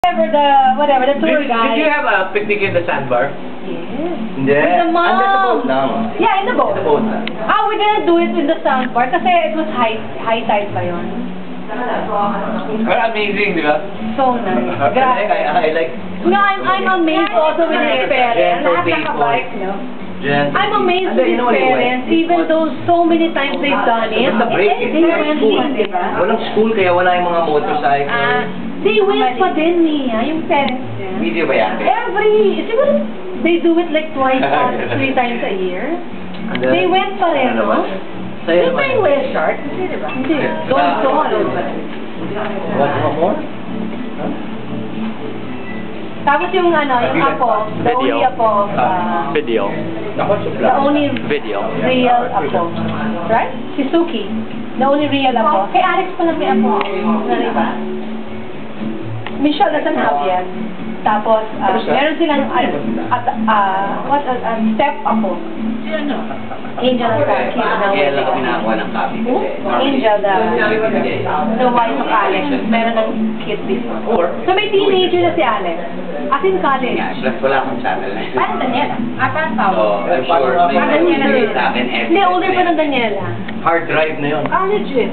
Whatever, the tour guide. Did you have a picnic in the sandbar? Yes. Hindi. With the mom. Under the boat lang. Yeah, in the boat. In the boat lang. Ah, we didn't do it in the sandbar kasi it was high tide pa yun. Pero amazing, di ba? So nice. Grabe. I like... No, I'm amazed also with his parents. Gentle Lahat people. nakabike, no? Gentle. I'm amazed with his You know what it was? parents, even though so many times they've done it. Basta break it. They went School. pa, diba? Walang school kaya wala yung mga motorcycle. They went pa din, Mia, yung parents niya. Video ba yan? Siguro, they do it like twice or 3 times a year. They went pa rin, no? Sa'yo Di ba yung wear short? Hindi, diba? Hindi. Don't. What more? Tapos yung yung apo, the only apo of, Video. the only Video. real apo. Right? Si Suki. The only real apo. Kay Alex pa lang may apo. Diba? Michelle doesn't have yet. Tapos, meron silang, step apo. Angel ang kid Kaya lang kami nakakuha ng copy kasi. Angel, the wife of Alex. Meron ng kid before. So may teenager na si Alex. As in college. Yeah, plus wala akong channel. Parang Daniela. Parang Paolo. Oh, I'm sure may Daniela mga rin. sa akin every Hindi, older pa ng Daniela. hard drive na yun. Legit.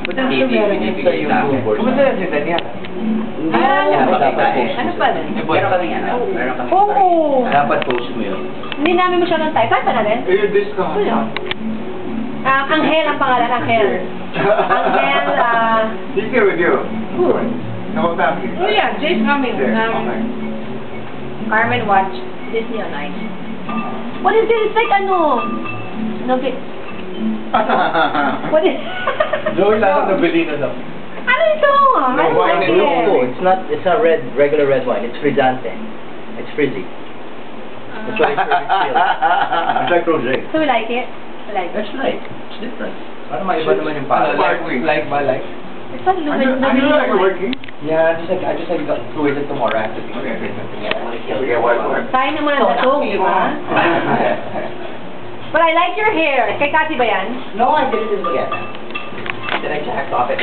TV, binibigay sa akin. Kumusta na si Daniela? Ano pa rin? Meron kami yan. Meron kami. Oo. Dapat post mo yun. Hindi namin mo siya ng type. Type pa na rin? Eh, discount. Angel ang pangalan. Angel. Angel, He's here with you. Good. No family. Oh yeah, Jay's coming. There, okay. Carmen watch Disney on Ice. What is this? It's like what is Joey lang ang nabili na daw. ano ito? I don't wine like and it. It's not regular red wine. It's frizzante. It's frizzy. That's why it's perfect feel. It's like rosé. So we like it? We like it. That's right. It's different. Para maiba naman yung para. Like by like. It's not Are you working? Yeah, I just got to wait until tomorrow. I have to think of something else. Tayo naman ang datong, di ba? But I like your hair. Kay Cathy ba yan? No, I did it again. Then I jacked off it.